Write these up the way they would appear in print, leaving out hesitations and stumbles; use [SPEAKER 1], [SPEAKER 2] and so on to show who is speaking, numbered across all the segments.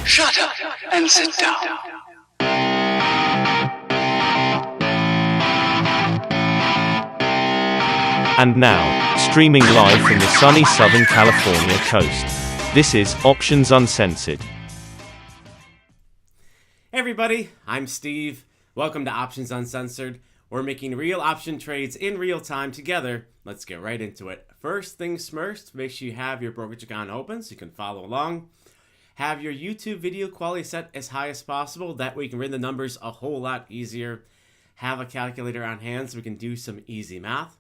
[SPEAKER 1] Shut up and sit down.
[SPEAKER 2] And now, streaming live from the sunny Southern California coast, this is Options Uncensored.
[SPEAKER 3] Hey everybody, I'm Steve. Welcome to Options Uncensored. We're making real option trades in real time together. Let's get right into it. First things first, make sure you have your brokerage account open so you can follow along. Have your YouTube video quality set as high as possible. That way you can read the numbers a whole lot easier. Have a calculator on hand so we can do some easy math.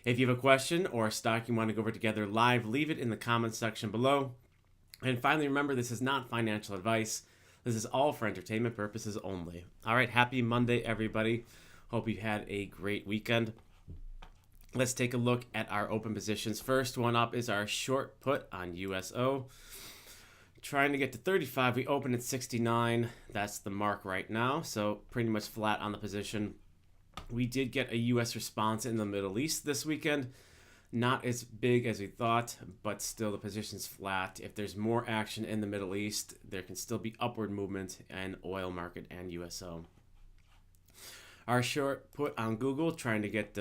[SPEAKER 3] If you have a question or a stock you want to go over together live, leave it in the comments section below. And finally, remember, this is not financial advice. This is all for entertainment purposes only. All right, happy Monday, everybody. Hope you had a great weekend. Let's take a look at our open positions. First one up is our short put on USO. Trying to get to 35. We opened at 69. That's the mark right now. So pretty much flat on the position. We did get a U.S. response in the Middle East this weekend. Not as big as we thought, but still the position's flat. If there's more action in the Middle East, there can still be upward movement in oil market and USO. Our short put on Google, trying to get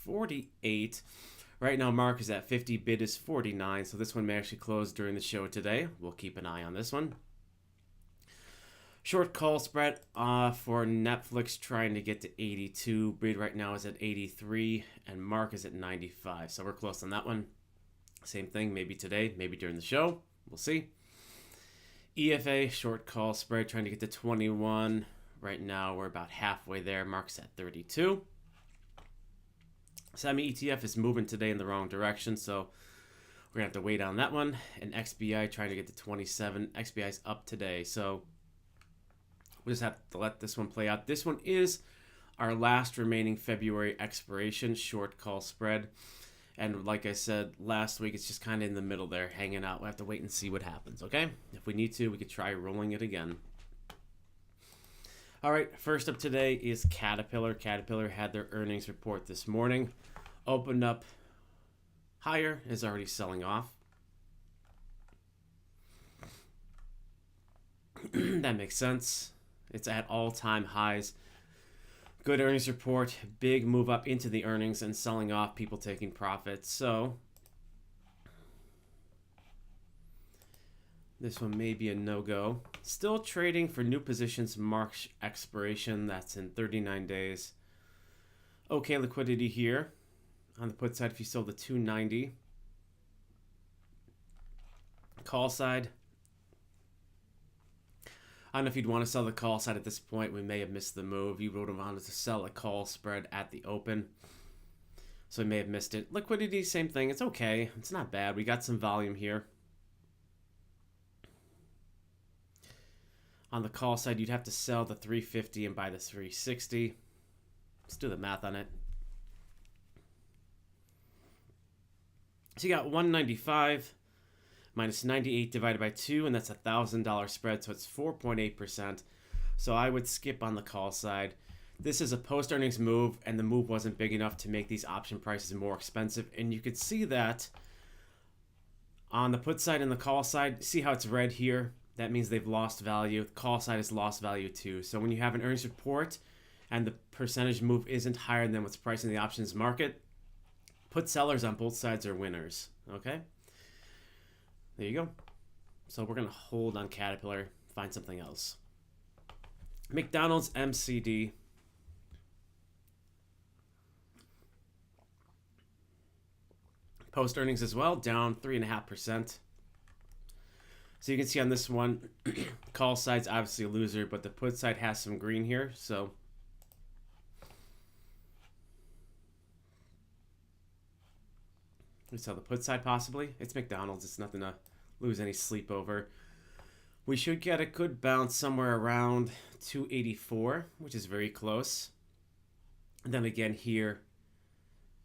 [SPEAKER 3] 48. Right now, mark is at 50, bid is 49, so this one may actually close during the show today. We'll keep an eye on this one. Short call spread for Netflix, trying to get to 82. Bid right now is at 83, and mark is at 95. So we're close on that one. Same thing, maybe today, maybe during the show. We'll see. EFA, short call spread, trying to get to 21. Right now, we're about halfway there. Mark's at 32. Semi ETF is moving today in the wrong direction, so we're going to have to wait on that one. And XBI, trying to get to 27. XBI's up today, so we just have to let this one play out. This one is our last remaining February expiration, short call spread. And like I said last week, it's just kind of in the middle there, hanging out. We'll have to wait and see what happens, okay? If we need to, we could try rolling it again. All right, first up today is Caterpillar. Caterpillar had their earnings report this morning. Opened up higher, is already selling off. That makes sense. It's at all-time highs. Good earnings report. Big move up into the earnings and selling off, people taking profits. So this one may be a no-go. Still trading for new positions, March expiration. That's in 39 days. Okay, liquidity here. On the put side, if you sold the 290. Call side. I don't know if you'd want to sell the call side at this point. We may have missed the move. You would have wanted to sell a call spread at the open. So we may have missed it. Liquidity, same thing. It's okay. It's not bad. We got some volume here. On the call side, you'd have to sell the 350 and buy the 360. Let's do the math on it. So you got 195 minus 98 divided by 2, and that's a $1,000 spread, so it's 4.8%. So I would skip on the call side. This is a post-earnings move, and the move wasn't big enough to make these option prices more expensive. And you could see that on the put side and the call side. See how it's red here? That means they've lost value. The call side has lost value too. So when you have an earnings report and the percentage move isn't higher than what's priced in the options market, put sellers on both sides are winners, okay? There you go. So we're going to hold on Caterpillar, find something else. McDonald's MCD. Post earnings as well, down 3.5%. So you can see on this one, call side's obviously a loser, but the put side has some green here, so we sell the put side possibly. It's McDonald's. It's nothing to lose any sleep over. We should get a good bounce somewhere around 284, which is very close. And then again here,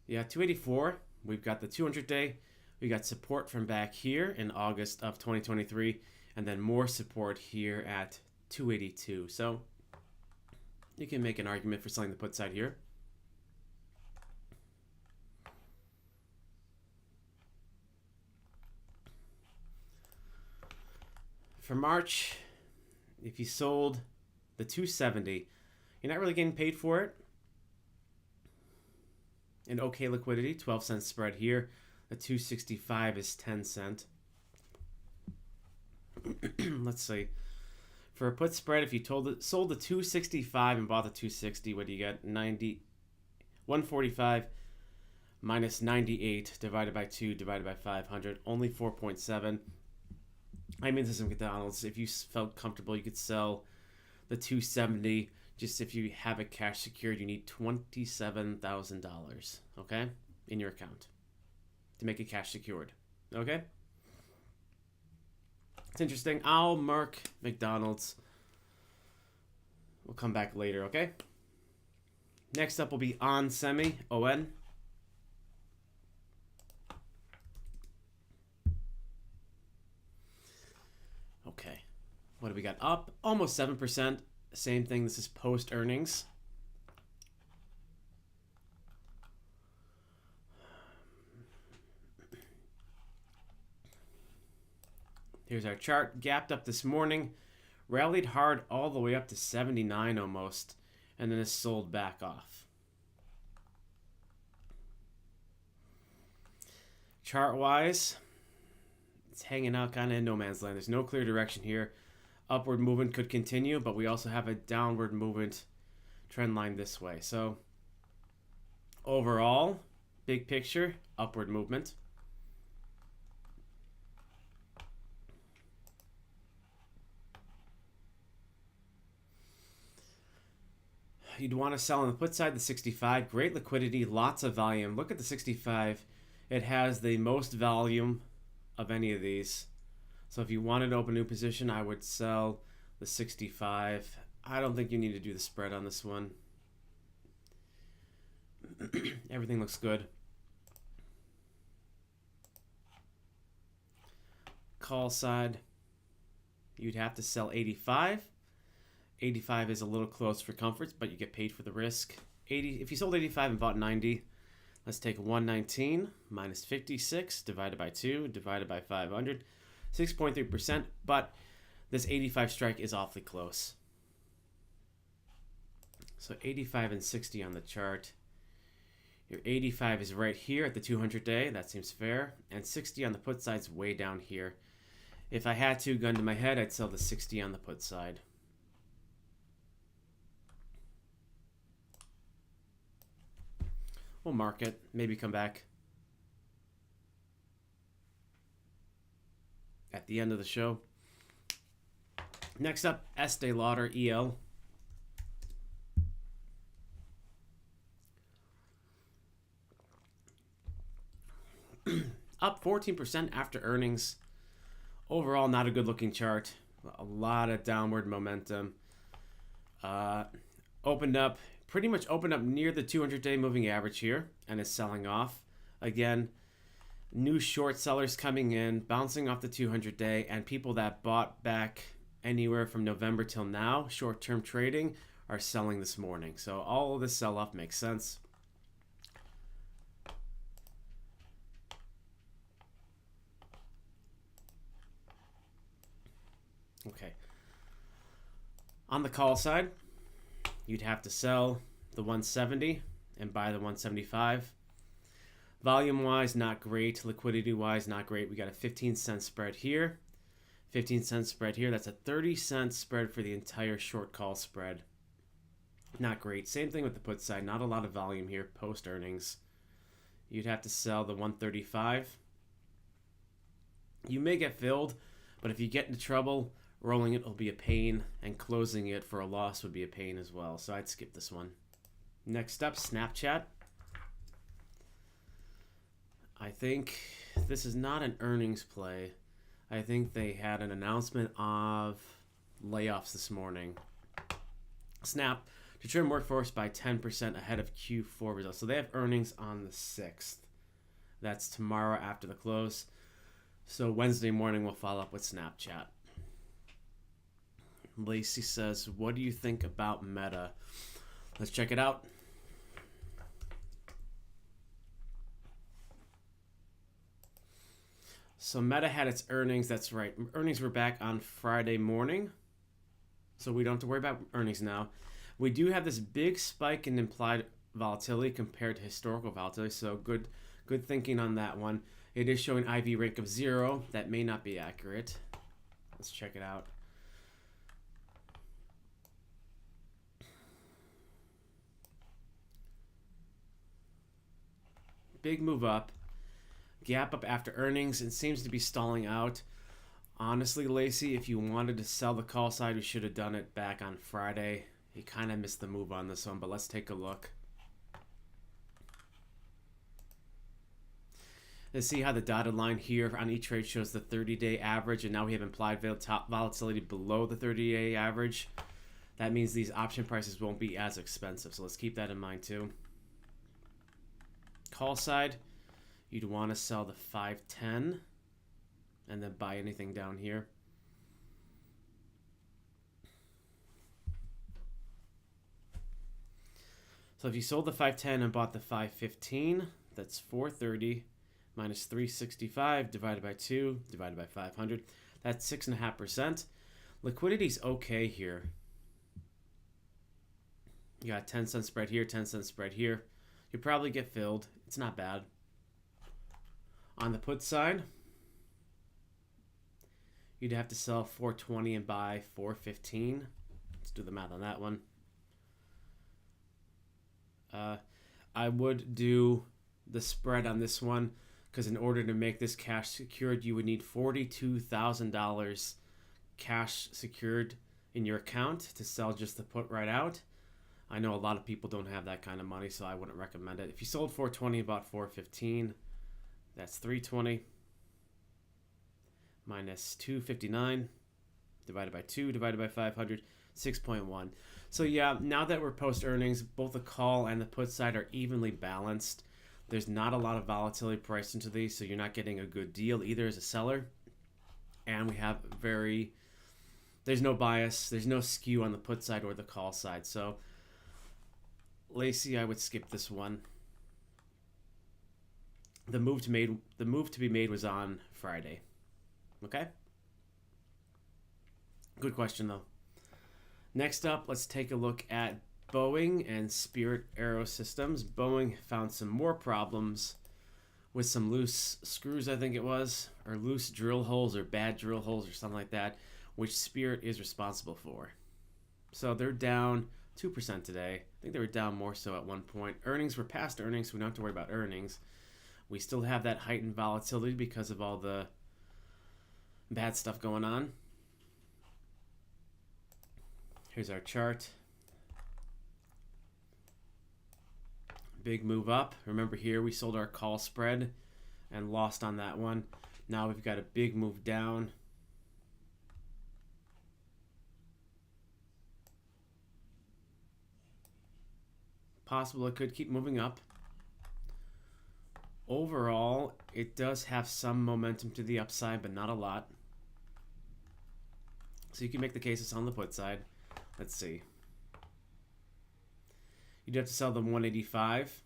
[SPEAKER 3] yeah, 284. We've got the 200-day. We got support from back here in August of 2023, and then more support here at 282. So you can make an argument for selling the put side here. For March, if you sold the 270, you're not really getting paid for it. An okay liquidity, 12-cent spread here. The 265 is 10-cent. Let's see. For a put spread, if you sold the 265 and bought the 260, what do you get? 145 minus 98 divided by 2 divided by 500, only 4.7. I mean, this is McDonald's. If you felt comfortable, you could sell the 270. Just if you have it cash secured, you need $27,000, okay, in your account to make it cash secured, okay? It's interesting. I'll mark McDonald's. We'll come back later, okay? Next up will be Onsemi, O-N. Okay. What do we got? Up almost 7%. Same thing. This is post earnings. Here's our chart. Gapped up this morning. Rallied hard all the way up to 79 almost. And then it's sold back off. Chart-wise, it's hanging out kind of in no man's land. There's no clear direction here. Upward movement could continue, but we also have a downward movement trend line this way. So overall, big picture, upward movement. You'd want to sell on the put side, the 65. Great liquidity, lots of volume. Look at the 65. It has the most volume of any of these. So if you wanted to open a new position, I would sell the 65. I don't think you need to do the spread on this one. Everything looks good. Call side, you'd have to sell 85. 85 is a little close for comfort, but you get paid for the risk. If you sold 85 and bought 90, let's take 119 minus 56 divided by 2 divided by 500, 6.3%, but this 85 strike is awfully close. So 85 and 60 on the chart. Your 85 is right here at the 200 day, that seems fair, and 60 on the put side's way down here. If I had to, gun to my head, I'd sell the 60 on the put side. We'll mark it, maybe come back at the end of the show. Next up, Estee Lauder, EL. Up 14% after earnings. Overall, not a good looking chart. A lot of downward momentum. Pretty much opened up near the 200-day moving average here and is selling off. Again, new short sellers coming in, bouncing off the 200-day, and people that bought back anywhere from November till now, short-term trading, are selling this morning. So all of this sell-off makes sense. Okay. On the call side, you'd have to sell the 170 and buy the 175. Volume-wise, not great. Liquidity-wise, not great. We got a 15-cent spread here. 15-cent spread here. That's a 30-cent spread for the entire short call spread. Not great. Same thing with the put side. Not a lot of volume here post-earnings. You'd have to sell the 135. You may get filled, but if you get into trouble, rolling it will be a pain, and closing it for a loss would be a pain as well. So I'd skip this one. Next up, Snapchat. I think this is not an earnings play. I think they had an announcement of layoffs this morning. Snap to trim workforce by 10% ahead of Q4 results. So they have earnings on the 6th. That's tomorrow after the close. So Wednesday morning we'll follow up with Snapchat. Lacey says, what do you think about Meta? Let's check it out. So Meta had its earnings. That's right. Earnings were back on Friday morning. So we don't have to worry about earnings now. We do have this big spike in implied volatility compared to historical volatility, so good thinking on that one. It is showing IV rank of 0. That may not be accurate. Let's check it out. Big move up. Gap up after earnings and seems to be stalling out. Honestly, Lacey, if you wanted to sell the call side, you should have done it back on Friday. You kind of missed the move on this one, but let's take a look. Let's see how the dotted line here on each trade shows the 30-day average, and now we have implied volatility below the 30-day average. That means these option prices won't be as expensive, so let's keep that in mind too. Call side, you'd want to sell the 510 and then buy anything down here. So if you sold the 510 and bought the 515, that's 430 minus 365 divided by 2 divided by 500. That's 6.5%. Liquidity's okay here. You got 10-cent spread here, 10-cent spread here. You probably get filled. It's not bad. On the put side, you'd have to sell 420 and buy 415. Let's do the math on that one. I would do the spread on this one because in order to make this cash secured, you would need $42,000 cash secured in your account to sell just the put right out. I know a lot of people don't have that kind of money, so I wouldn't recommend it. If you sold 420 and bought 415, that's 320 minus 259 divided by 2 divided by 500, 6.1. So yeah, now that we're post earnings, both the call and the put side are evenly balanced. There's not a lot of volatility priced into these, so you're not getting a good deal either as a seller. And we have there's no bias, there's no skew on the put side or the call side. So Lacey, I would skip this one. The move to be made was on Friday. Okay? Good question though. Next up, let's take a look at Boeing and Spirit Aerosystems. Boeing found some more problems with some loose screws, I think it was, or loose drill holes or bad drill holes or something like that, which Spirit is responsible for. So they're down 2% today. I think they were down more so at one point. Earnings were past earnings, so we don't have to worry about earnings. We still have that heightened volatility because of all the bad stuff going on. Here's our chart. Big move up. Remember here we sold our call spread and lost on that one. Now we've got a big move down. Possible it could keep moving up. Overall, it does have some momentum to the upside, but not a lot. So you can make the case it's on the put side. Let's see. You'd have to sell the 185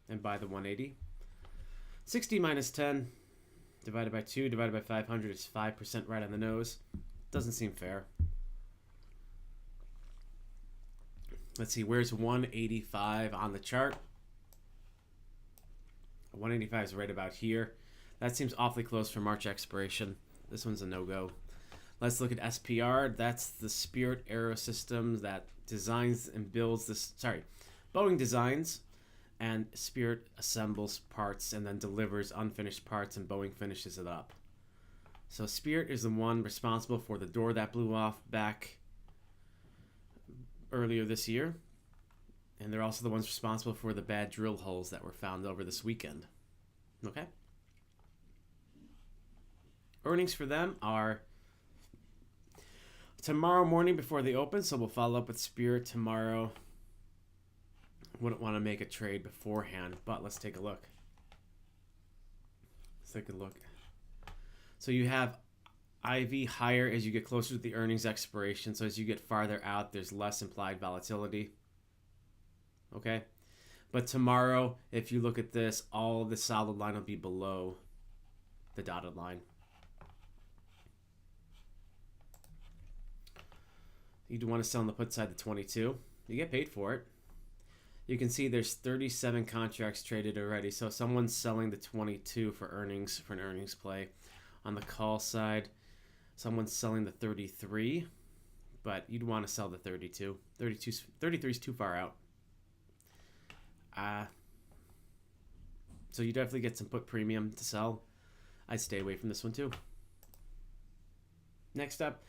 [SPEAKER 3] and buy the 180. 60 minus 10 divided by 2 divided by 500 is 5% right on the nose. Doesn't seem fair. Let's see, where's 185 on the chart? 185 is right about here. That seems awfully close for March expiration. This one's a no-go. Let's look at SPR. That's the Spirit Aerosystems that designs and builds this. Sorry, Boeing designs and Spirit assembles parts and then delivers unfinished parts, and Boeing finishes it up. So Spirit is the one responsible for the door that blew off back earlier this year, and they're also the ones responsible for the bad drill holes that were found over this weekend. Okay? Earnings for them are tomorrow morning before they open, so we'll follow up with Spirit tomorrow. Wouldn't want to make a trade beforehand, but let's take a look. So you have IV higher as you get closer to the earnings expiration. So as you get farther out, there's less implied volatility. Okay? But tomorrow, if you look at this, all the solid line will be below the dotted line. You'd want to sell on the put side the 22. You get paid for it. You can see there's 37 contracts traded already. So someone's selling the 22 for earnings, for an earnings play. On the call side, someone's selling the 33, but you'd want to sell the 32. 33 is too far out. So you definitely get some put premium to sell. I'd stay away from this one too. Next up,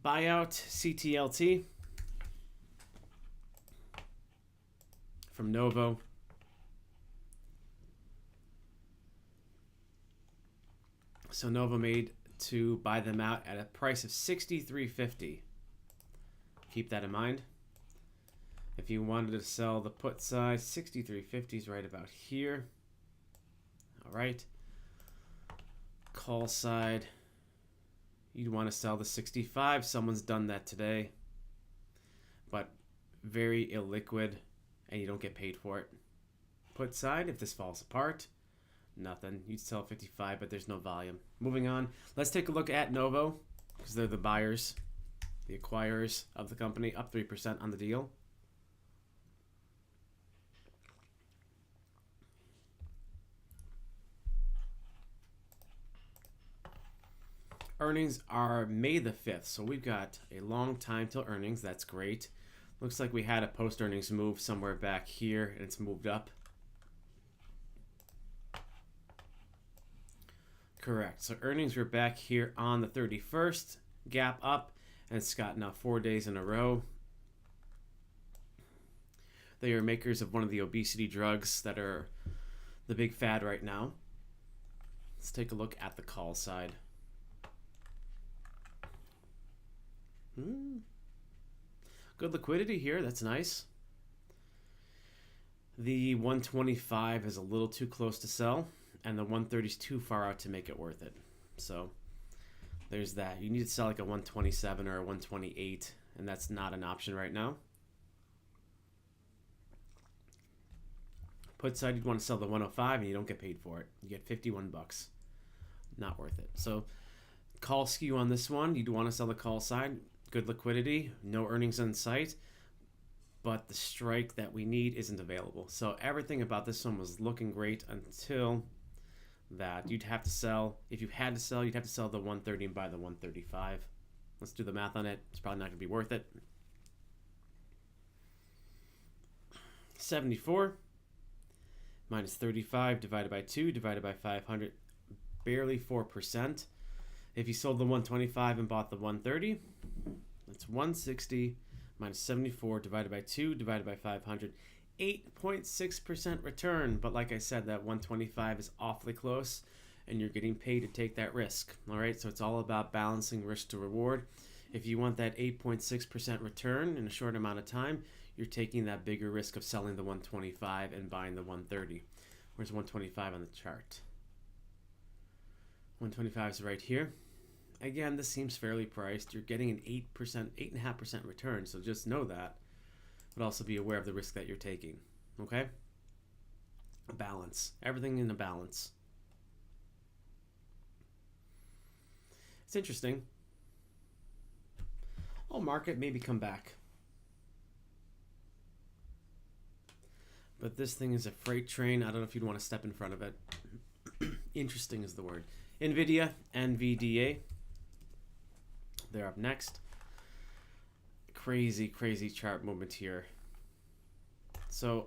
[SPEAKER 3] buyout CTLT from Novo. So Novo made to buy them out at a price of $63.50. Keep that in mind. If you wanted to sell the put side, $63.50 is right about here. All right. Call side, you'd want to sell the 65. Someone's done that today, but very illiquid, and you don't get paid for it. Put side, if this falls apart, nothing. You'd sell 55, but there's no volume. Moving on, let's take a look at Novo, because they're the buyers, the acquirers of the company, up 3% on the deal. Earnings are May the 5th, so we've got a long time till earnings. That's great. Looks like we had a post-earnings move somewhere back here, and it's moved up. Correct. So earnings were back here on the 31st. Gap up, and it's got now 4 days in a row. They are makers of one of the obesity drugs that are the big fad right now. Let's take a look at the call side. Good liquidity here. That's nice. The 125 is a little too close to sell, and the 130 is too far out to make it worth it. So there's that. You need to sell like a 127 or a 128, and that's not an option right now. Put side, you'd want to sell the 105, and you don't get paid for it. You get $51. Not worth it. So call skew on this one. You'd want to sell the call side. Good liquidity, no earnings in sight, but the strike that we need isn't available. So everything about this one was looking great until that. You'd have to sell. If you had to sell, you'd have to sell the 130 and buy the 135. Let's do the math on it. It's probably not going to be worth it. 74 minus 35 divided by 2 divided by 500, barely 4%. If you sold the 125 and bought the 130, that's 160 minus 74 divided by 2 divided by 500, 8.6% return. But like I said, that 125 is awfully close, and you're getting paid to take that risk. All right, so it's all about balancing risk to reward. If you want that 8.6% return in a short amount of time, you're taking that bigger risk of selling the 125 and buying the 130. Where's 125 on the chart? 125 is right here. Again, this seems fairly priced. You're getting an 8.5% return, so just know that. But also be aware of the risk that you're taking. Okay? A balance. Everything in a balance. It's interesting. Oh, market maybe come back. But this thing is a freight train. I don't know if you'd want to step in front of it. Interesting is the word. NVIDIA, NVDA. They're up next. Crazy chart movement here. So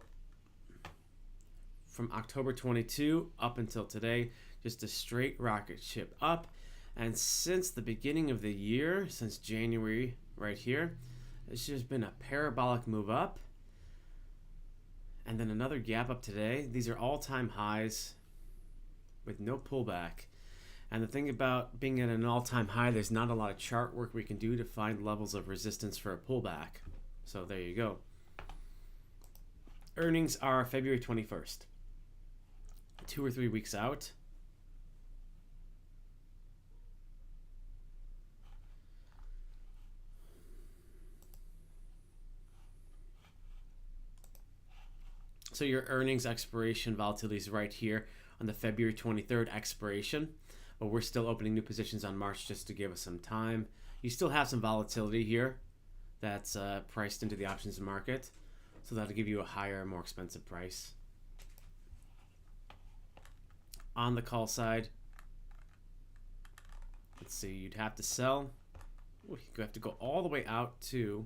[SPEAKER 3] from October 22 up until today, just a straight rocket ship up. And since the beginning of the year, since January right here, it's just been a parabolic move up. And then another gap up today. These are all-time highs with no pullback. And the thing about being at an all-time high, there's not a lot of chart work we can do to find levels of resistance for a pullback. So there you go. Earnings are February 21st. 2 or 3 weeks out. So your earnings expiration volatility is right here on the February 23rd expiration. But we're still opening new positions on March just to give us some time. You still have some volatility here that's priced into the options market. So that'll give you a higher, more expensive price. On the call side, let's see, you'd have to sell. You have to go all the way out to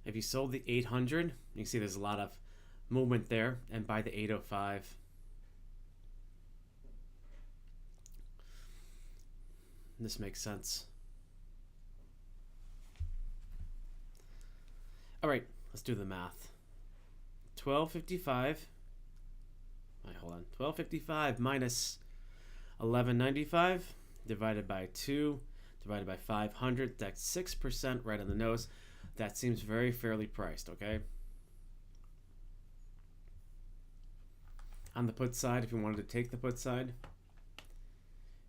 [SPEAKER 3] if you sold the 800, you can see there's a lot of movement there, and buy the 805. This makes sense. All right, let's do the math. 1255. Hold on. 1255 minus 1195 divided by 2 divided by 500. That's 6% right on the nose. That seems very fairly priced, okay? On the put side, if you wanted to take the put side,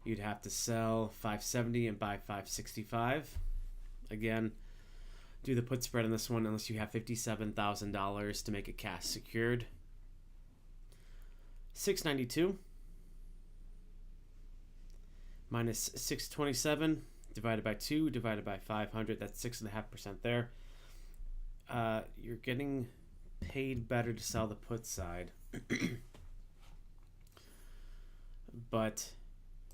[SPEAKER 3] you'd have to sell 570 and buy 565. Again, do the put spread on this one unless you have $57,000 to make it cash secured. 692 minus 627 divided by 2 divided by 500. That's 6.5% there. You're getting paid better to sell the put side, but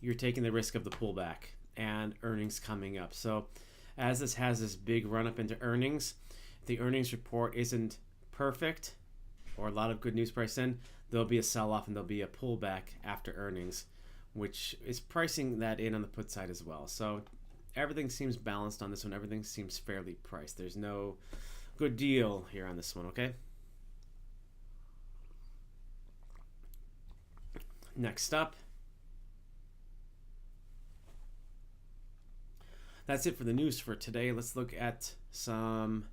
[SPEAKER 3] you're taking the risk of the pullback and earnings coming up. So as this has this big run up into earnings, the earnings report isn't perfect or a lot of good news priced in, there'll be a sell-off and there'll be a pullback after earnings, which is pricing that in on the put side as well. So everything seems balanced on this one. Everything seems fairly priced. There's no good deal here on this one, okay? Next up, that's it for the news for today. Let's look at some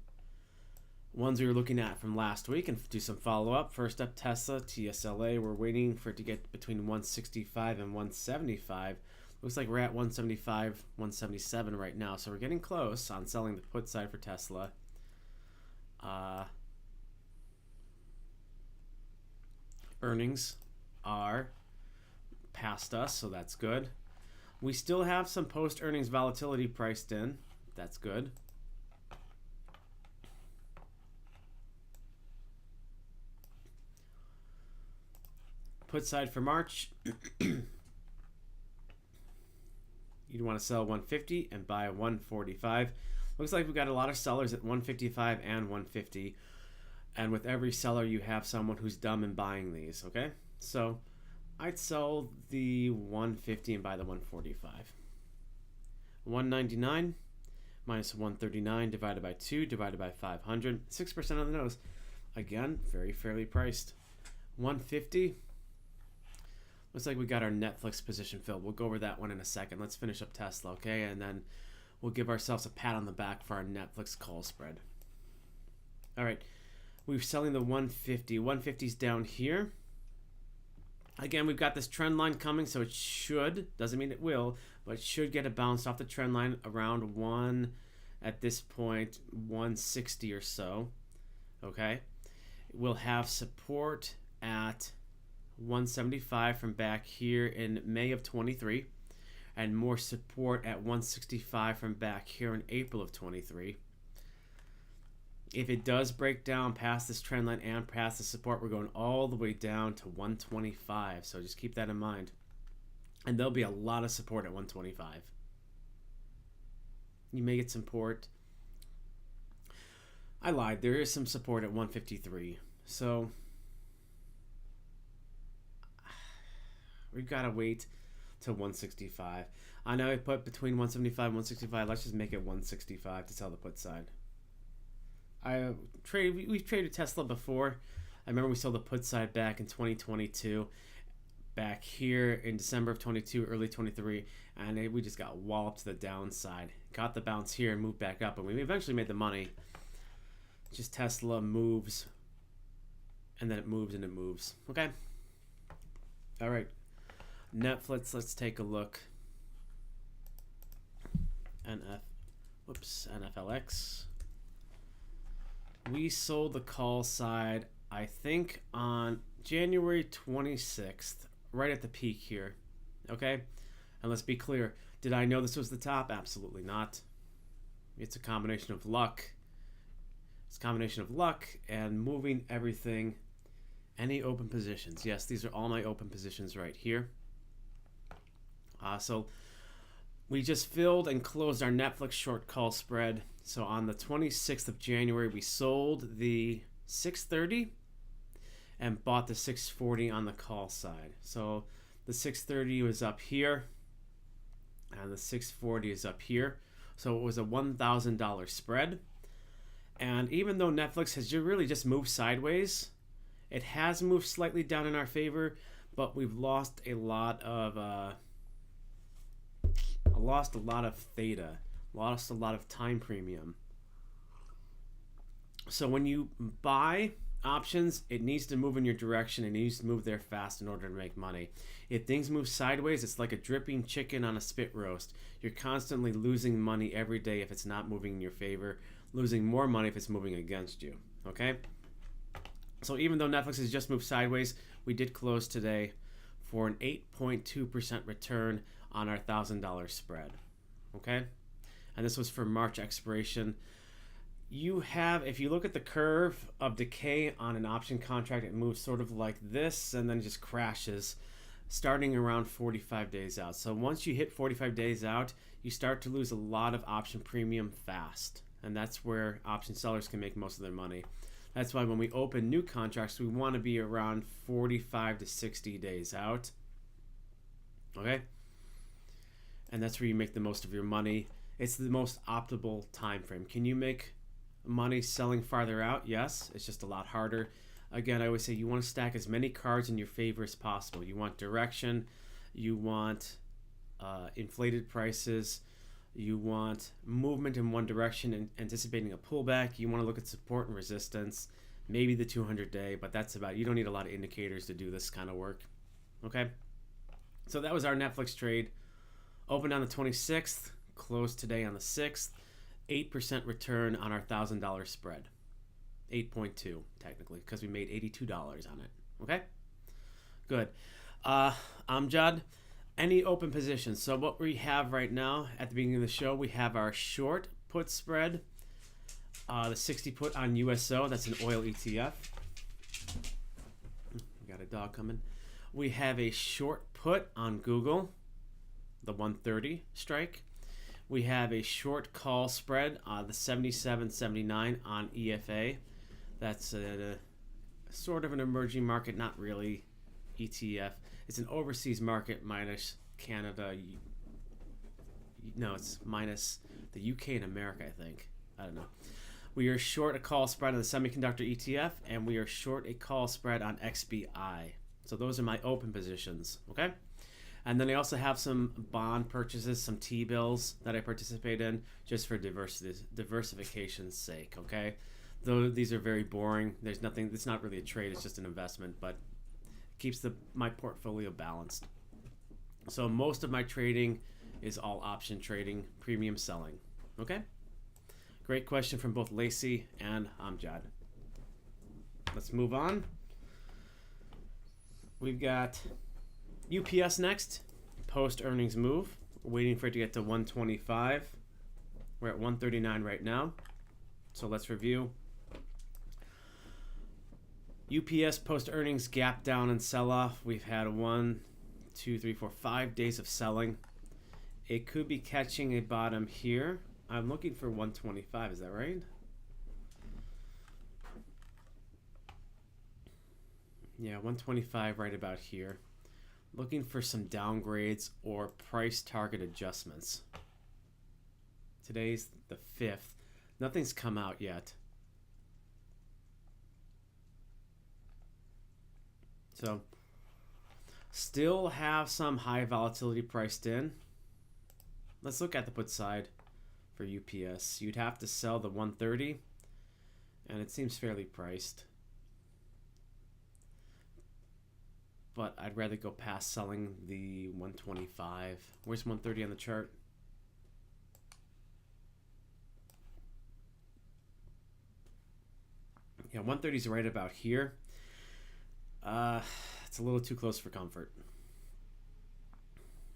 [SPEAKER 3] ones we were looking at from last week and do some follow-up. First up, Tesla, TSLA. We're waiting for it to get between 165 and 175. Looks like we're at 175, 177 right now. So we're getting close on selling the put side for Tesla. Earnings are past us, so that's good. We still have some post-earnings volatility priced in. That's good. Put side for March. You'd want to sell 150 and buy 145. Looks like we've got a lot of sellers at 155 and 150. And with every seller, you have someone who's dumb in buying these, okay? So I'd sell the 150 and buy the 145. 199 minus 139 divided by 2 divided by 500. 6% on the nose. Again, very fairly priced. 150. Looks like we got our Netflix position filled. We'll go over that one in a second. Let's finish up Tesla, okay? And then we'll give ourselves a pat on the back for our Netflix call spread. All right. We're selling the 150. 150's down here. Again, we've got this trend line coming, so it should, doesn't mean it will, but it should get a bounce off the trend line around at this point, 160 or so. Okay? We'll have support at 175 from back here in May of 23, and more support at 165 from back here in April of 23. If it does break down past this trend line and past the support, we're going all the way down to 125. So just keep that in mind. And there'll be a lot of support at 125. You may get support. I lied. There is some support at 153. So we've got to wait till 165. I know I put between 175 and 165. Let's just make it 165 to sell the put side. We've traded Tesla before. I remember we sold the put side back in 2022, back here in December of 22, early 23, and we just got walloped to the downside. Got the bounce here and moved back up, and we eventually made the money. Just Tesla moves, and then it moves and it moves. Okay. All right. Netflix. Let's take a look. NFLX. We sold the call side, I think, on January 26th, right at the peak here. Okay? And let's be clear, Did I know this was the top? Absolutely not. It's a combination of luck. It's a combination of luck and moving everything. Any open positions? Yes, these are all my open positions right here. So we just filled and closed our Netflix short call spread. So on the 26th of January, we sold the 630 and bought the 640 on the call side. So the 630 was up here and the 640 is up here. So it was a $1,000 spread. And even though Netflix has really just moved sideways, it has moved slightly down in our favor, but we've lost a lot of theta, lost a lot of time premium. So when you buy options, it needs to move in your direction. It needs to move there fast in order to make money. If things move sideways, it's like a dripping chicken on a spit roast. You're constantly losing money every day if it's not moving in your favor, losing more money if it's moving against you. Okay? So even though Netflix has just moved sideways, we did close today for an 8.2% return on our $1,000 spread. Okay? And this was for March expiration. You have, if you look at the curve of decay on an option contract, it moves sort of like this and then just crashes starting around 45 days out. So once you hit 45 days out, you start to lose a lot of option premium fast. And that's where option sellers can make most of their money. That's why when we open new contracts, we want to be around 45 to 60 days out. Okay? And that's where you make the most of your money. It's the most optimal time frame. Can you make money selling farther out? Yes. It's just a lot harder. Again, I always say you want to stack as many cards in your favor as possible. You want direction. You want inflated prices. You want movement in one direction and anticipating a pullback. You want to look at support and resistance, maybe the 200-day, but that's about it. You don't need a lot of indicators to do this kind of work. Okay? So that was our Netflix trade. Opened on the 26th, closed today on the 6th. 8% return on our $1,000 spread. 8.2 technically, because we made $82 on it. Okay? Good. Amjad, any open positions? So what we have right now at the beginning of the show, we have our short put spread, the 60 put on USO. That's an oil ETF. We got a dog coming. We have a short put on Google, the 130 strike. We have a short call spread, the 77.79 on EFA. That's a sort of an emerging market, not really ETF. It's an overseas market minus Canada. No, it's minus the UK and America, I think. I don't know. We are short a call spread on the semiconductor ETF, and we are short a call spread on XBI. So those are my open positions, okay? And then I also have some bond purchases, some T-bills that I participate in just for diversification's sake, okay? Though these are very boring. There's nothing, it's not really a trade, it's just an investment, but it keeps my portfolio balanced. So most of my trading is all option trading, premium selling, okay? Great question from both Lacey and Amjad. Let's move on. We've got UPS next, post earnings move. We're waiting for it to get to 125. We're at 139 right now. So let's review. UPS post earnings gap down and sell off. We've had 5 days of selling. It could be catching a bottom here. I'm looking for 125, is that right? Yeah, 125 right about here. Looking for some downgrades or price target adjustments. Today's the 5th. Nothing's come out yet. So, still have some high volatility priced in. Let's look at the put side for UPS. You'd have to sell the 130, and it seems fairly priced. But I'd rather go past selling the 125. Where's 130 on the chart? Yeah, 130 is right about here. It's a little too close for comfort.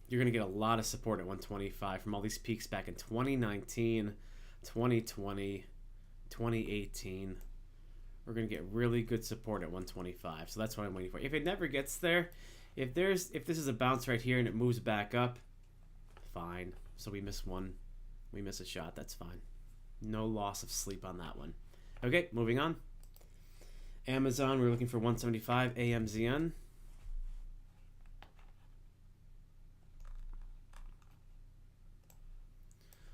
[SPEAKER 3] You're going to get a lot of support at 125 from all these peaks back in 2019, 2020, 2018. We're going to get really good support at 125. So that's what I'm waiting for. If it never gets there, if this is a bounce right here and it moves back up, fine. So we miss one. We miss a shot. That's fine. No loss of sleep on that one. Okay, moving on. Amazon, we're looking for 175 AMZN.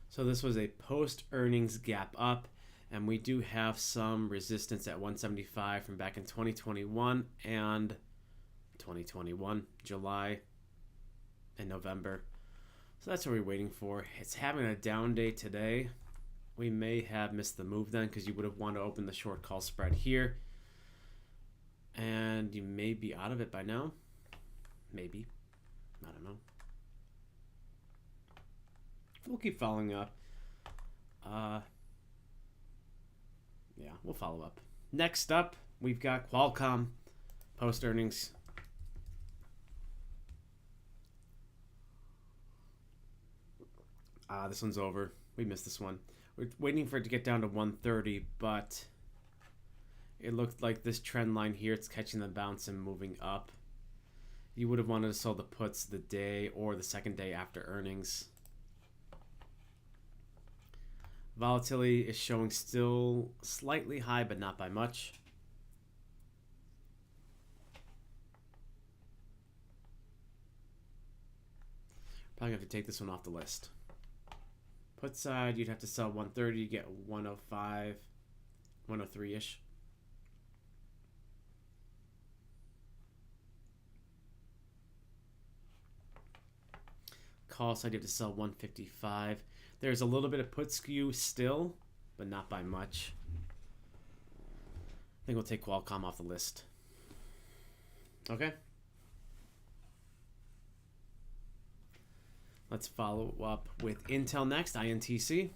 [SPEAKER 3] So this was a post-earnings gap up, and we do have some resistance at 175 from back in 2021 and 2021, July and November. So that's what we're waiting for. It's having a down day today. We may have missed the move then because you would have wanted to open the short call spread here. And you may be out of it by now. Maybe. I don't know. We'll keep following up. Yeah, we'll follow up. Next up, we've got Qualcomm post-earnings. This one's over. We missed this one. We're waiting for it to get down to 130, but it looked like this trend line here, it's catching the bounce and moving up. You would have wanted to sell the puts the day or the second day after earnings. Volatility is showing still slightly high, but not by much. Probably have to take this one off the list. Put side, you'd have to sell 130 to get 105, 103-ish. Call side, you have to sell 155. There's a little bit of put skew still, but not by much. I think we'll take Qualcomm off the list. Okay. Let's follow up with Intel next, INTC.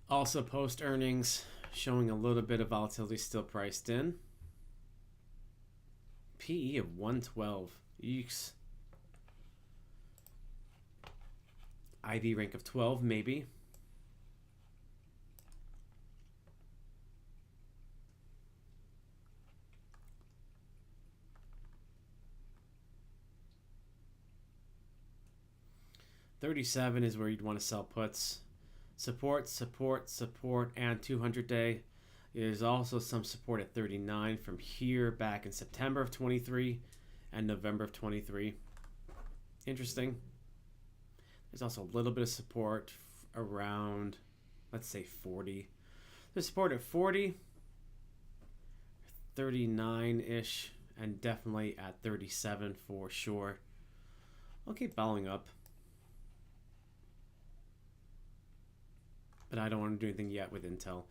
[SPEAKER 3] Also post earnings, showing a little bit of volatility still priced in. PE of 112. Eeks. IV rank of 12, maybe. $37 is where you'd want to sell puts. Support, support, support, and 200-day. There's also some support at 39 from here back in September of 23 and November of 23. Interesting. There's also a little bit of support around, let's say 40. There's support at 40, 39-ish, and definitely at 37 for sure. I'll keep following up. But I don't want to do anything yet with Intel.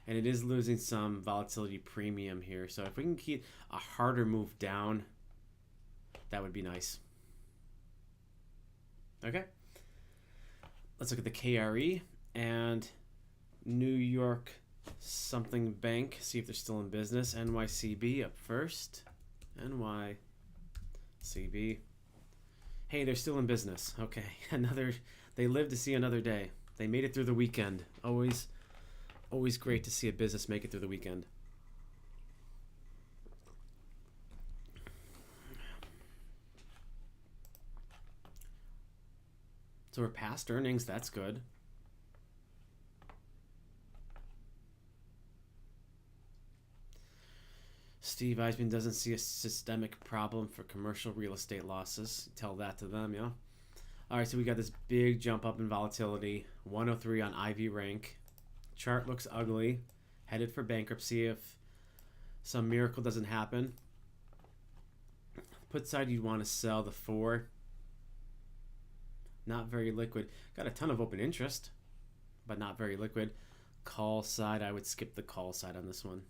[SPEAKER 3] And it is losing some volatility premium here. So if we can keep a harder move down, that would be nice. Okay. Let's look at the KRE and New York something bank. See if they're still in business. NYCB up first. NYCB. Hey, they're still in business. Okay. They lived to see another day. They made it through the weekend. Always great to see a business make it through the weekend. So we're past earnings. That's good. Steve Eisman doesn't see a systemic problem for commercial real estate losses. Tell that to them, yeah? All right, so we got this big jump up in volatility. 103 on IV rank. Chart looks ugly. Headed for bankruptcy if some miracle doesn't happen. Put side, you'd want to sell the 4. Not very liquid. Got a ton of open interest, but not very liquid. Call side, I would skip the call side on this one.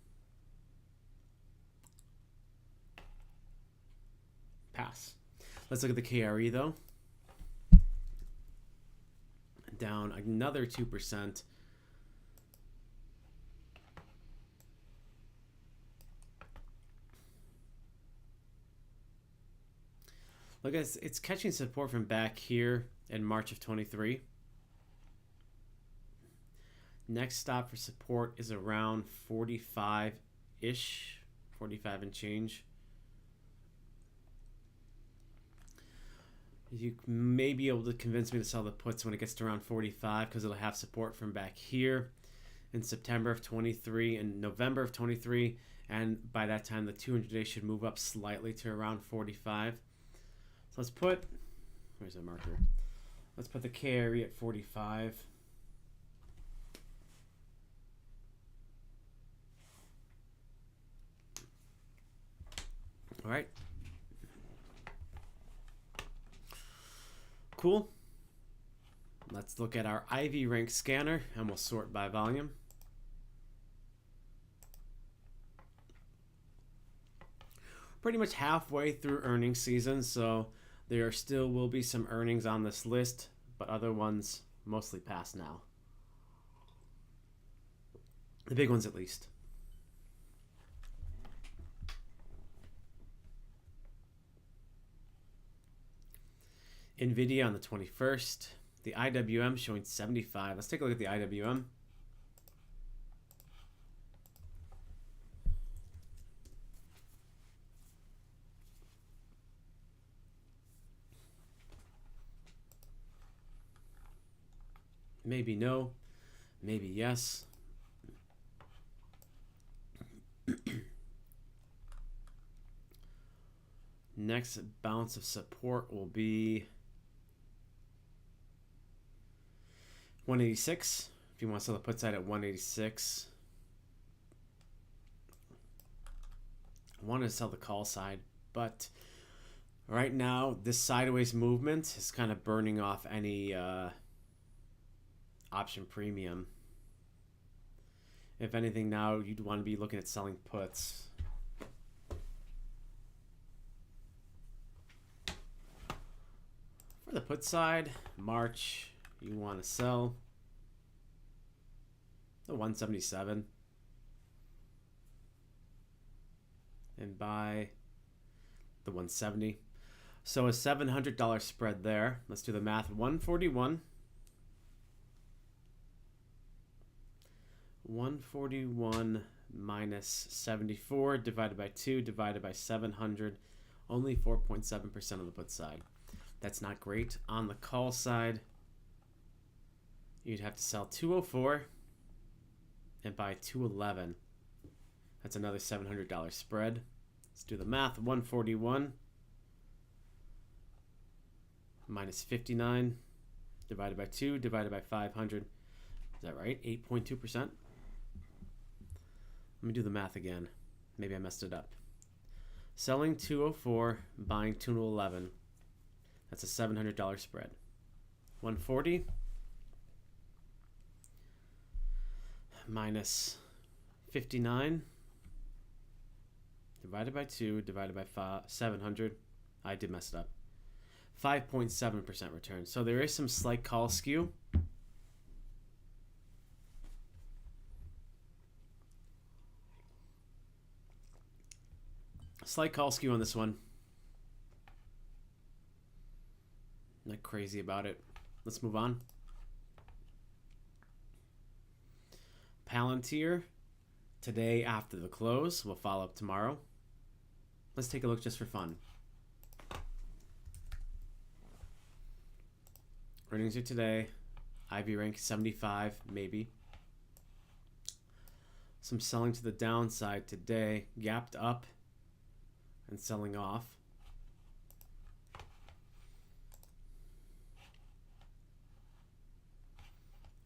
[SPEAKER 3] Pass. Let's look at the KRE though. Down another 2%. Look, it's catching support from back here in March of 23. Next stop for support is around 45-ish, 45 and change. You may be able to convince me to sell the puts when it gets to around 45 because it'll have support from back here in September of 23 and November of 23. And by that time, the 200-day should move up slightly to around 45. So let's put, where's the marker? Let's put the carry at 45. All right. Cool. Let's look at our IV rank scanner and we'll sort by volume. Pretty much halfway through earnings season, so there still will be some earnings on this list, but other ones mostly past now. The big ones at least. NVIDIA on the 21st. The IWM showing 75. Let's take a look at the IWM. Maybe no, maybe yes. Next bounce of support will be 186. If you want to sell the put side at 186. I wanted to sell the call side, but right now this sideways movement is kind of burning off any option premium. If anything, now you'd want to be looking at selling puts. For the put side, March, you want to sell the 177 and buy the 170. So a $700 spread there. Let's do the math. 141. 141 minus 74 divided by 2 divided by 700. Only 4.7% of the put side. That's not great. On the call side, you'd have to sell 204 and buy 211. That's another $700 spread. Let's do the math. 141 minus 59 divided by 2 divided by 500. Is that right? 8.2%? Let me do the math again. Maybe I messed it up. Selling 204, buying 211. That's a $700 spread. 140 minus 59 divided by 2 divided by 700. I did mess it up. 5.7% return. So there is some slight call skew. Slight call skew on this one. Not crazy about it. Let's move on. Palantir, today after the close. We'll follow up tomorrow. Let's take a look just for fun. Earnings are today. IV rank 75, maybe. Some selling to the downside today. Gapped up and selling off.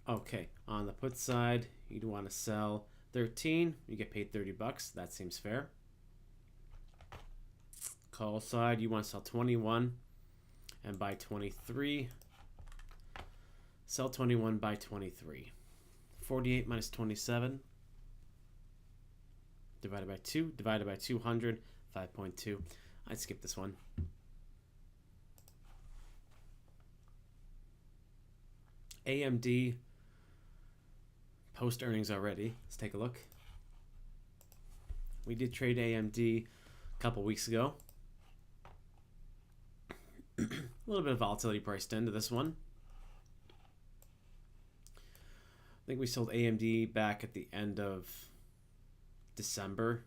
[SPEAKER 3] Okay, on the put side, you'd want to sell 13. You get paid $30. That seems fair. Call side, you want to sell 21 and buy 23. Sell 21, buy 23. 48 minus 27 divided by 2 divided by 200. 5.2. I'd skip this one. AMD post earnings already. Let's take a look. We did trade AMD a couple weeks ago. A little bit of volatility priced into this one. I think we sold AMD back at the end of December.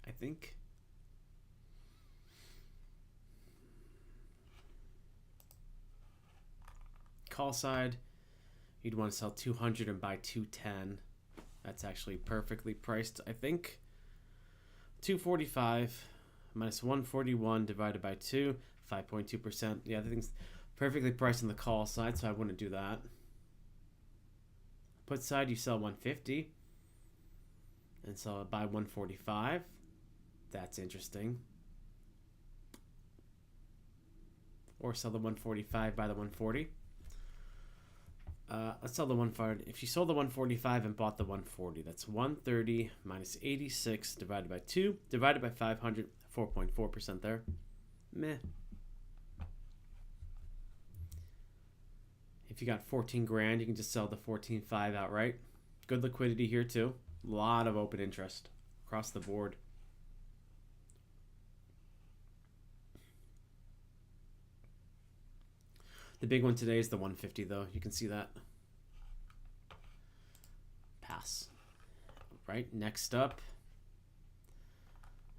[SPEAKER 3] I think. Call side, you'd want to sell 200 and buy 210. That's actually perfectly priced, I think. 245 minus 141 divided by 2, 5.2%. Yeah, I think it's perfectly priced on the call side, so I wouldn't do that. Put side, you sell 150 and sell it by 145. That's interesting. Or sell the 145 by the 140. Let's sell the 140. If you sold the 145 and bought the 140, that's 130 minus 86 divided by 2 divided by 500, 4.4% there. Meh. If you got 14 grand, you can just sell the 14.5 outright. Good liquidity here too. A lot of open interest across the board. The big one today is the 150 though. You can see that. Pass. Right, next up.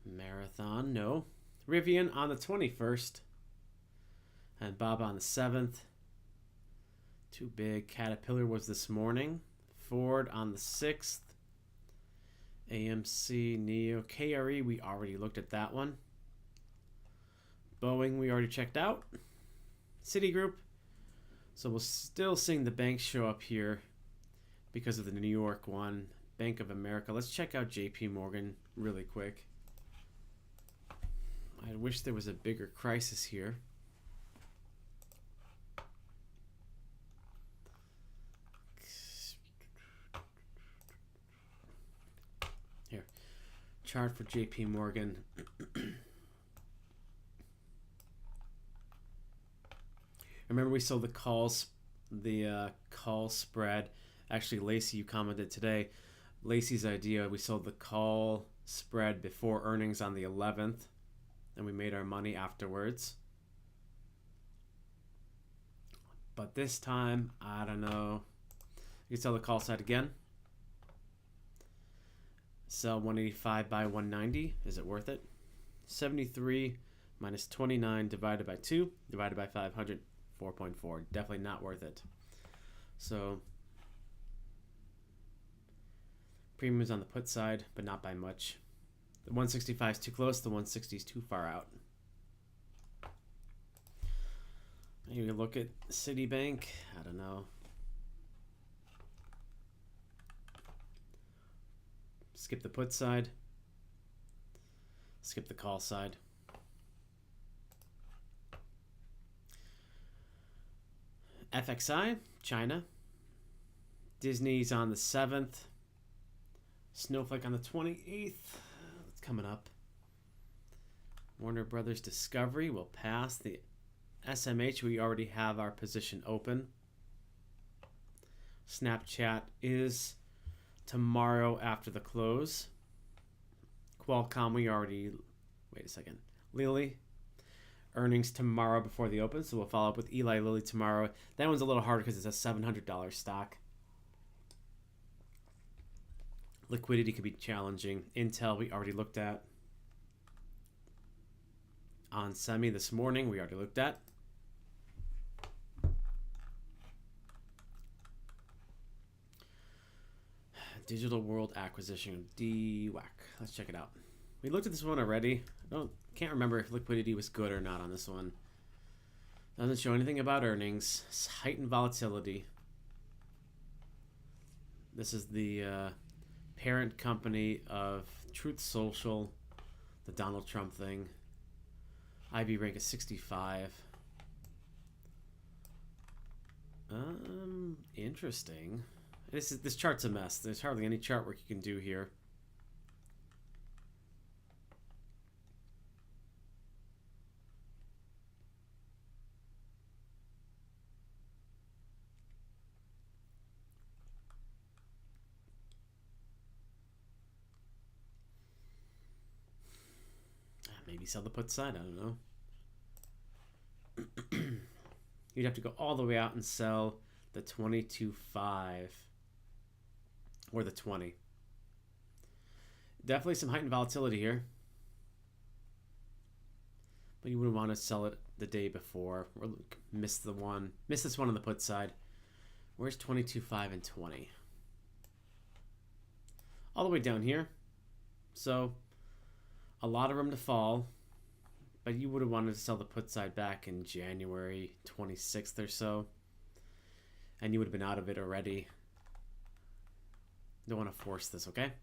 [SPEAKER 3] Marathon, no. Rivian on the 21st. And Bob on the 7th. Too big. Caterpillar was this morning. Ford on the 6th. AMC, NEO, KRE, we already looked at that one. Boeing, we already checked out. Citigroup. So we're still seeing the banks show up here because of the New York one. Bank of America. Let's check out JP Morgan really quick. I wish there was a bigger crisis here. Here. Chart for JP Morgan. Remember we sold the calls, the call spread. Actually, Lacey, you commented today. Lacey's idea, we sold the call spread before earnings on the 11th, and we made our money afterwards. But this time, I don't know. You can sell the call side again. Sell 185 by 190. Is it worth it? 73 minus 29 divided by 2 divided by 500. 4.4. Definitely not worth it. So premiums on the put side, but not by much. The 165 is too close. The 160 is too far out. Maybe look at Citibank. I don't know. Skip the put side. Skip the call side. FXI, China. Disney's on the 7th. Snowflake on the 28th. It's coming up. Warner Brothers Discovery will pass. The SMH, we already have our position open. Snapchat is tomorrow after the close. Qualcomm, we already... Wait a second. Lilly. Earnings tomorrow before the open, so we'll follow up with Eli Lilly tomorrow. That one's a little harder because it's a $700 stock. Liquidity could be challenging. Intel, we already looked at. On Semi this morning, we already looked at. Digital World acquisition, DWAC. Let's check it out. We looked at this one already. Can't remember if liquidity was good or not on this one. Doesn't show anything about earnings. It's heightened volatility. This is the parent company of Truth Social, the Donald Trump thing. IB rank is 65. Interesting. This chart's a mess. There's hardly any chart work you can do here. Maybe sell the put side, I don't know. you'd have to go all the way out and sell the 22.5 or the 20. Definitely some heightened volatility here. But you wouldn't want to sell it the day before or miss this one on the put side. Where's 22.5 and 20? All the way down here. So a lot of room to fall. But you would have wanted to sell the put side back in January 26th or so. And you would have been out of it already. Don't want to force this, okay?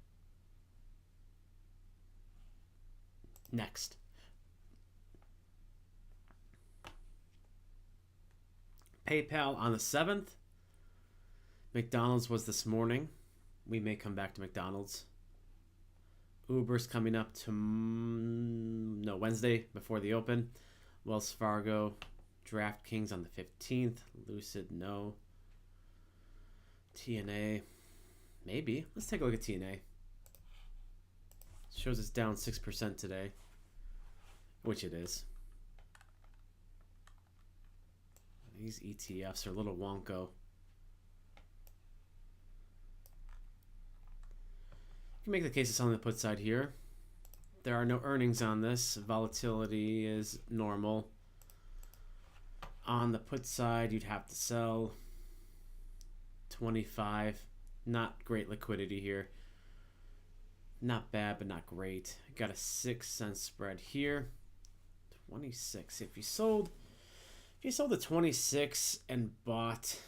[SPEAKER 3] Next. PayPal on the 7th. McDonald's was this morning. We may come back to McDonald's. Uber's coming up to Wednesday before the open. Wells Fargo, DraftKings on the 15th. Lucid, no. TNA, maybe. Let's take a look at TNA. Shows it's down 6% today, which it is. These ETFs are a little wonko. You can make the case of selling the put side here. There are no earnings on this. Volatility is normal. On the put side, you'd have to sell 25. Not great liquidity here. Not bad, but not great. Got a 6-cent spread here. 26. If you sold the 26 and bought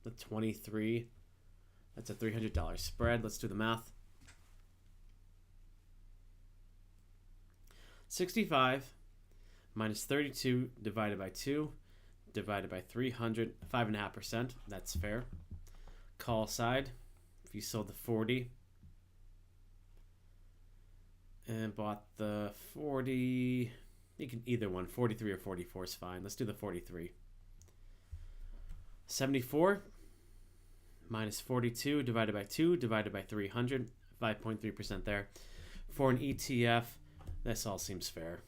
[SPEAKER 3] the 23, that's a $300 spread. Let's do the math. 65 minus 32 divided by 2 divided by 300, 5.5%. That's fair. Call side, if you sold the 40 and bought the 40, you can either one, 43 or 44 is fine. Let's do the 43. 74 minus 42 divided by 2 divided by 300, 5.3% there. For an ETF, this all seems fair.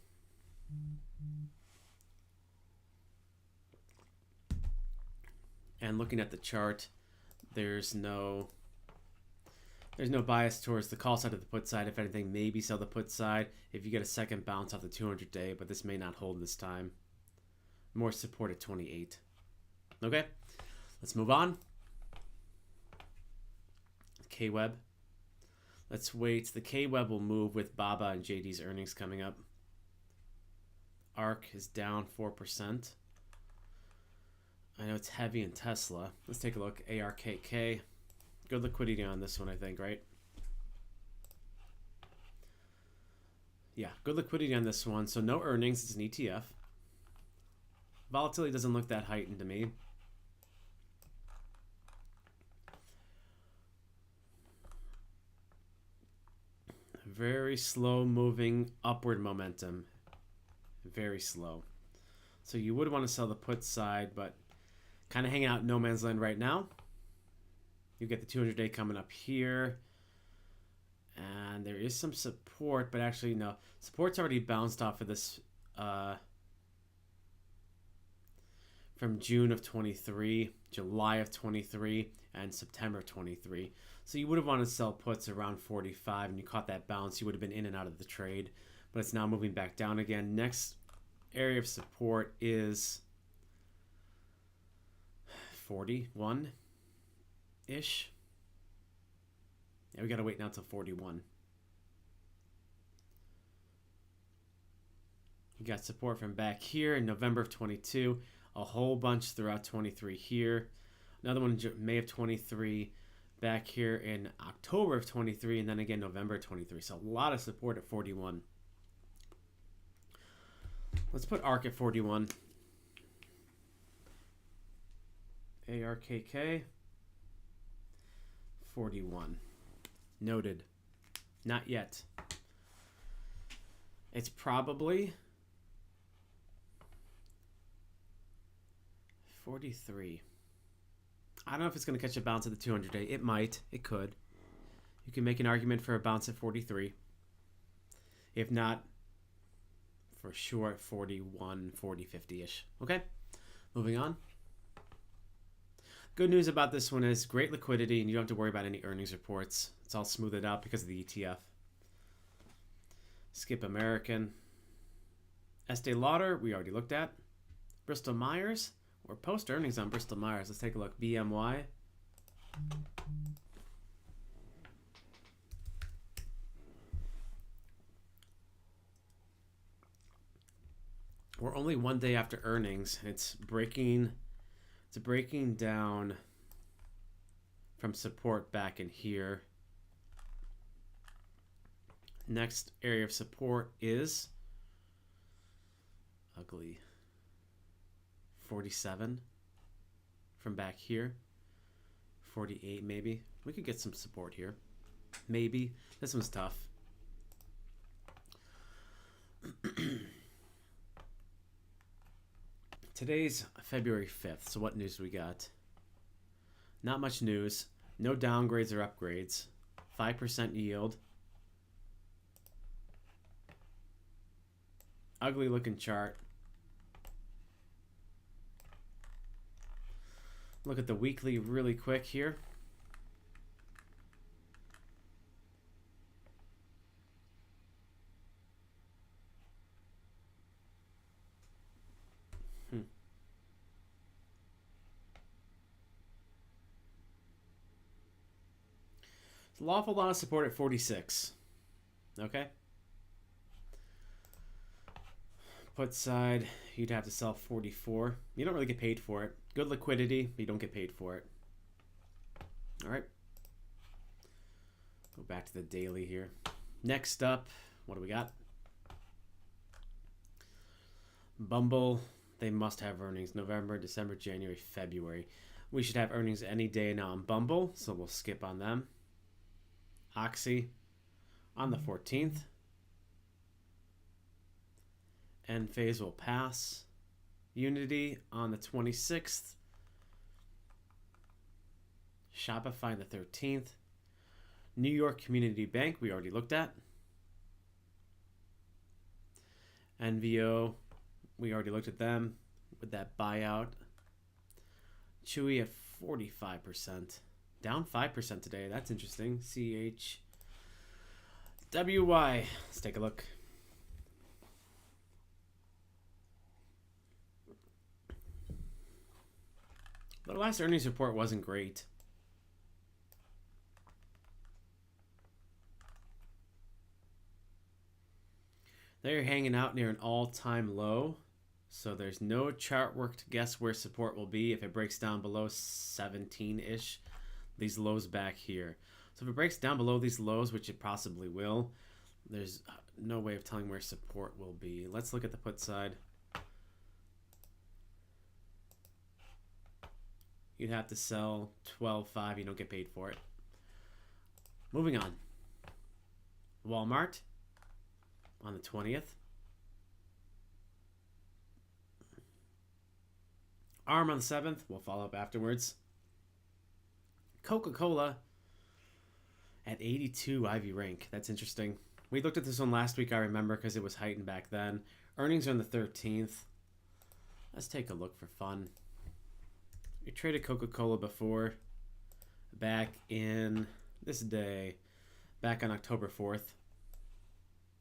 [SPEAKER 3] And looking at the chart, there's no bias towards the call side of the put side. If anything, maybe sell the put side if you get a second bounce off the 200-day, but this may not hold this time. More support at 28. Okay, let's move on. K-Web. Let's wait. The K-Web will move with Baba and JD's earnings coming up. ARK is down 4%. I know it's heavy in Tesla. Let's take a look. ARKK. Good liquidity on this one, I think, right? Yeah, good liquidity on this one. So no earnings. It's an ETF. Volatility doesn't look that heightened to me. Very slow moving upward momentum. Very slow. So you would want to sell the put side, but kind of hang out in no man's land right now. You get the 200-day coming up here. And there is some support, but actually no. Support's already bounced off of this from June of 23, July of 23, and September of 23. So you would have wanted to sell puts around 45, and you caught that bounce. You would have been in and out of the trade, but it's now moving back down again. Next area of support is 41-ish. Yeah, we got to wait now till 41. You got support from back here in November of 22, a whole bunch throughout 23 here. Another one in May of 23, back here in October of 23, and then again November of 23. So a lot of support at 41. Let's put ARK at 41. ARKK 41. Noted. Not yet. It's probably 43. I don't know if it's going to catch a bounce at the 200-day. It might. It could. You can make an argument for a bounce at 43. If not, for sure at 41, 40, 50-ish. Okay, moving on. Good news about this one is great liquidity, and you don't have to worry about any earnings reports. It's all smoothed out because of the ETF. Skip American. Estee Lauder, we already looked at. Bristol Myers, or post earnings on Bristol Myers. Let's take a look. BMY. We're only one day after earnings. It's breaking down from support back in here. Next area of support is ugly 47 from back here. 48 maybe. We could get some support here. Maybe. This one's tough. Today's February 5th, so what news we got? Not much news. No downgrades or upgrades. 5% yield. Ugly looking chart. Look at the weekly really quick here. It's an awful lot of support at 46. Okay. Put side, you'd have to sell 44. You don't really get paid for it. Good liquidity, but you don't get paid for it. All right. Go back to the daily here. Next up, what do we got? Bumble, they must have earnings November, December, January, February. We should have earnings any day now on Bumble, so we'll skip on them. Oxy on the 14th. Enphase will pass. Unity on the 26th. Shopify on the 13th. New York Community Bank, we already looked at. NVO, we already looked at them with that buyout. Chewy at 45%. Down 5% today. That's interesting. CHWY. Let's take a look. The last earnings report wasn't great. They're hanging out near an all-time low. So there's no chart work to guess where support will be if it breaks down below 17-ish. These lows back here. So if it breaks down below these lows, which it possibly will, there's no way of telling where support will be. Let's look at the put side. You'd have to sell 12.5. You don't get paid for it. Moving on. Walmart on the 20th. ARM on the 7th. We'll follow up afterwards. Coca-Cola at 82 Ivy rank. That's interesting. We looked at this one last week, I remember, because it was heightened back then. Earnings are on the 13th. Let's take a look for fun. We traded Coca-Cola before, back in this day, back on October 4th.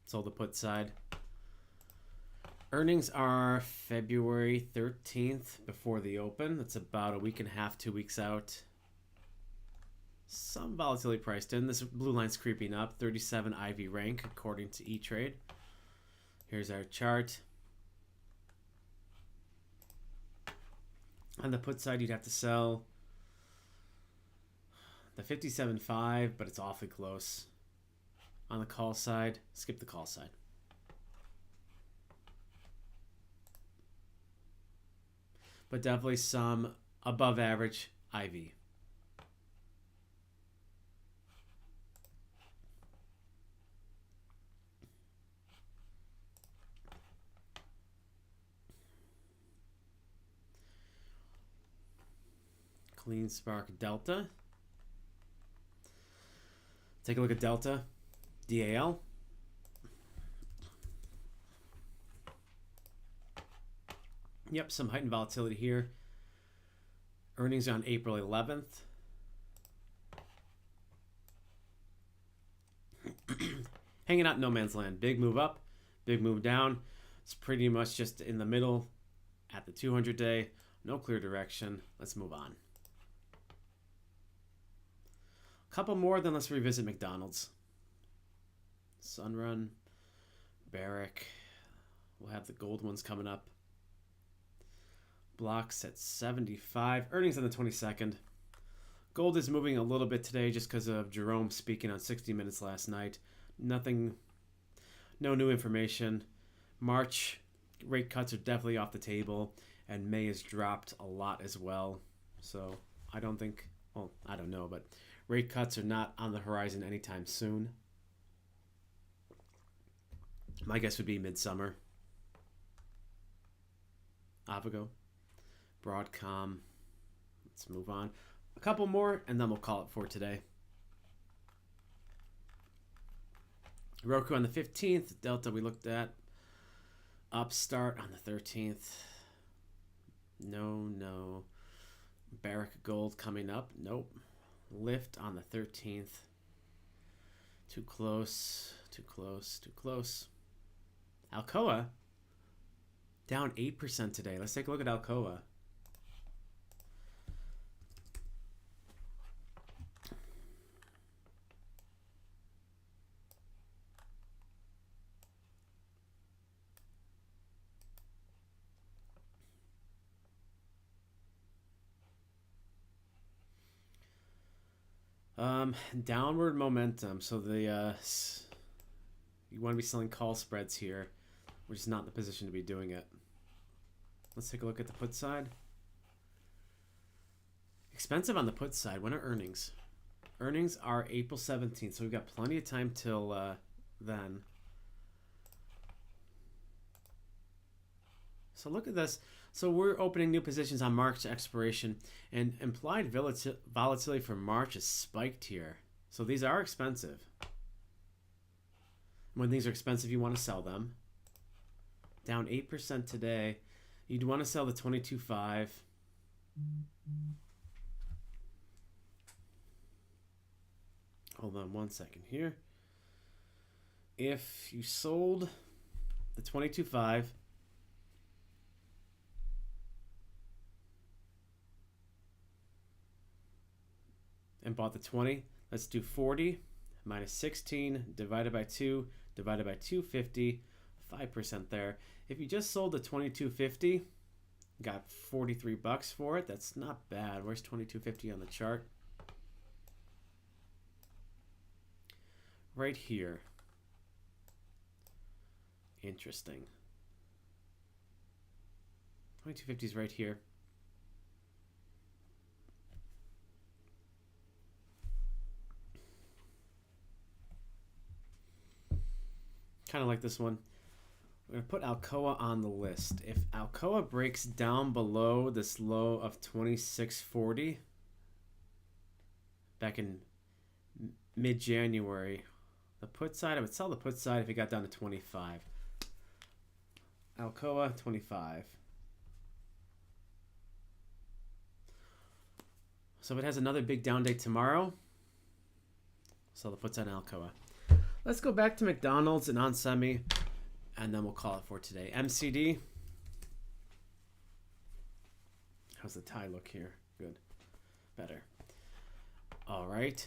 [SPEAKER 3] Sold the put side. Earnings are February 13th before the open. That's about a week and a half, 2 weeks out. Some volatility priced in. This blue line's creeping up. 37 Ivy rank according to E-Trade. Here's our chart. On the put side, you'd have to sell the 57.5, but it's awfully close. On the call side, skip the call side. But definitely some above average IV. Clean Spark Delta. Take a look at Delta. DAL. Yep, some heightened volatility here. Earnings on April 11th. Hanging out in no man's land. Big move up, big move down. It's pretty much just in the middle at the 200 day. No clear direction. Let's move on. A couple more, then let's revisit McDonald's. Sunrun, Barrick. We'll have the gold ones coming up. Blocks at 75. Earnings on the 22nd. Gold is moving a little bit today just because of Jerome speaking on 60 Minutes last night. Nothing, no new information. March rate cuts are definitely off the table, and May has dropped a lot as well. So I don't think, well, I don't know, but rate cuts are not on the horizon anytime soon. My guess would be midsummer. Avago, Broadcom. Let's move on. A couple more, and then we'll call it for today. Roku on the 15th. Delta we looked at. Upstart on the 13th. No. Barrick Gold coming up. Nope. Lyft on the 13th. Too close. Alcoa down 8% today. Let's take a look at Alcoa. Downward momentum. So the you want to be selling call spreads here. We're just not in the position to be doing it. Let's take a look at the put side. Expensive on the put side. When are earnings? Earnings are April 17th, so we've got plenty of time till then. So look at this. So we're opening new positions on March expiration, and implied volatility for March is spiked here. So these are expensive. When things are expensive, you want to sell them. Down 8% today. You'd want to sell the 22.5. Hold on one second here. If you sold the 22.5, and bought the 20, let's do 40 minus 16 divided by 2 divided by 250, 5% there. If you just sold the 22.50, got $43 for it. That's not bad. Where's 22.50 on the chart? Right here. Interesting. 22.50 is right here. Kind of like this one. We're going to put Alcoa on the list. If Alcoa breaks down below this low of 26.40 back in mid-January, the put side, I would sell the put side if it got down to 25. Alcoa, 25. So if it has another big down day tomorrow, sell the puts on Alcoa. Let's go back to McDonald's and Onsemi, and then we'll call it for today. MCD. How's the tie look here? Good. Better. All right.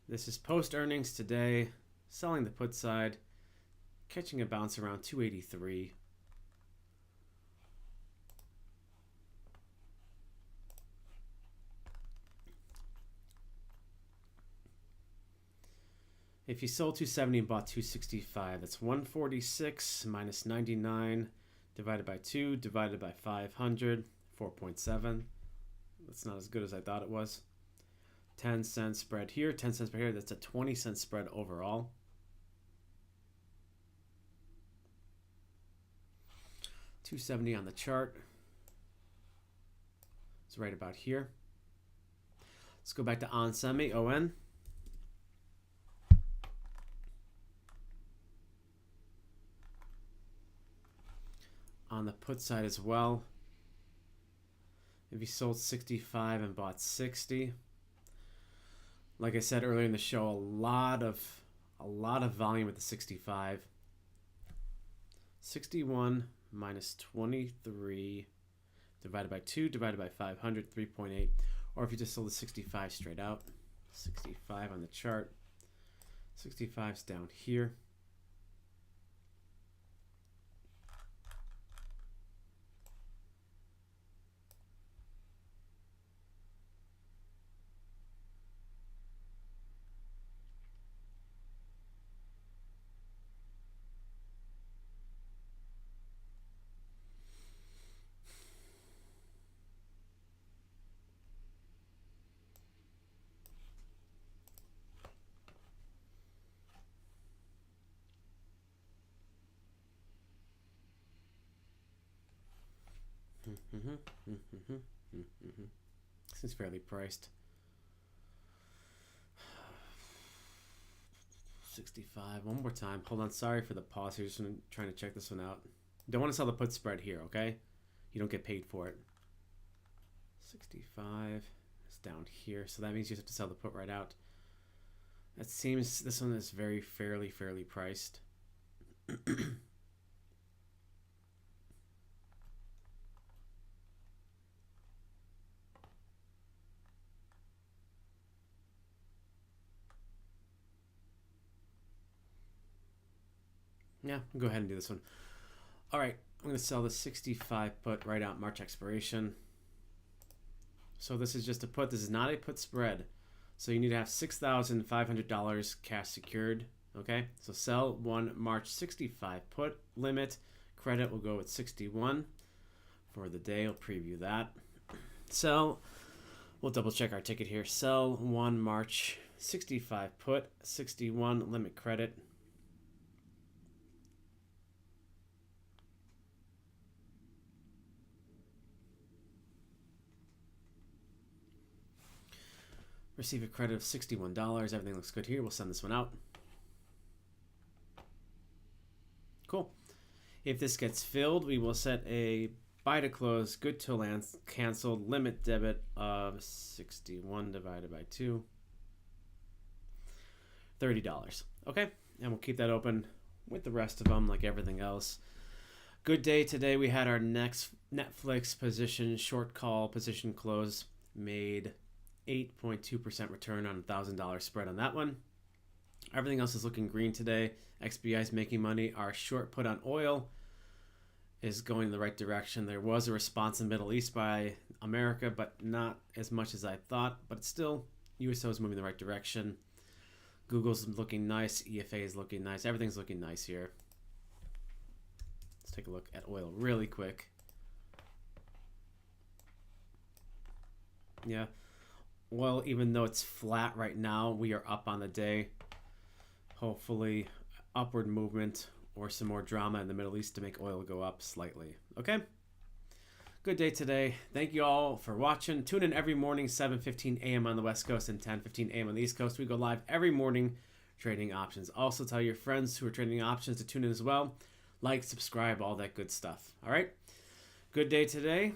[SPEAKER 3] This is post earnings today. Selling the put side. Catching a bounce around 283. If you sold 270 and bought 265, that's 146 minus 99 divided by 2 divided by 500, 4.7. That's not as good as I thought it was. 10 cent spread here, 10 cents per here. That's a 20 cent spread overall. $270 on the chart. It's right about here. Let's go back to Onsemi, ON. on the put side as well. If you sold 65 and bought 60, like I said earlier in the show, a lot of volume at the 65. 61 minus 23 divided by 2 divided by 500, 3.8. Or if you just sold the 65 straight out, 65 on the chart. 65's down here. Seems fairly priced. 65. One more time. Hold on. Sorry for the pause here. Just trying to check this one out. Don't want to sell the put spread here, okay? You don't get paid for it. 65 is down here, so that means you have to sell the put right out. That seems this one is fairly priced. Yeah, go ahead and do this one. All right, I'm going to sell the 65 put right out, March expiration. So this is just a put. This is not a put spread. So you need to have $6,500 cash secured. Okay, so sell one March 65 put. Limit credit will go at 61 for the day. I'll preview that. Sell, we'll double check our ticket here. Sell one March 65 put, 61 limit credit. Receive a credit of $61. Everything looks good here. We'll send this one out. Cool. If this gets filled, we will set a buy to close, good till canceled, limit debit of 61 divided by 2. $30. Okay, and we'll keep that open with the rest of them like everything else. Good day today. We had our next Netflix position, short call position close, made 8.2% return on $1,000 spread on that one. Everything else is looking green today. XBI is making money. Our short put on oil is going in the right direction. There was a response in the Middle East by America, but not as much as I thought. But it's still, USO is moving in the right direction. Google's looking nice. EFA is looking nice. Everything's looking nice here. Let's take a look at oil really quick. Yeah. Well, even though it's flat right now, we are up on the day. Hopefully, upward movement or some more drama in the Middle East to make oil go up slightly. Okay? Good day today. Thank you all for watching. Tune in every morning, 7:15 a.m. on the West Coast and 10:15 a.m. on the East Coast. We go live every morning trading options. Also, tell your friends who are trading options to tune in as well. Like, subscribe, all that good stuff. All right? Good day today.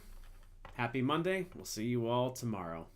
[SPEAKER 3] Happy Monday. We'll see you all tomorrow.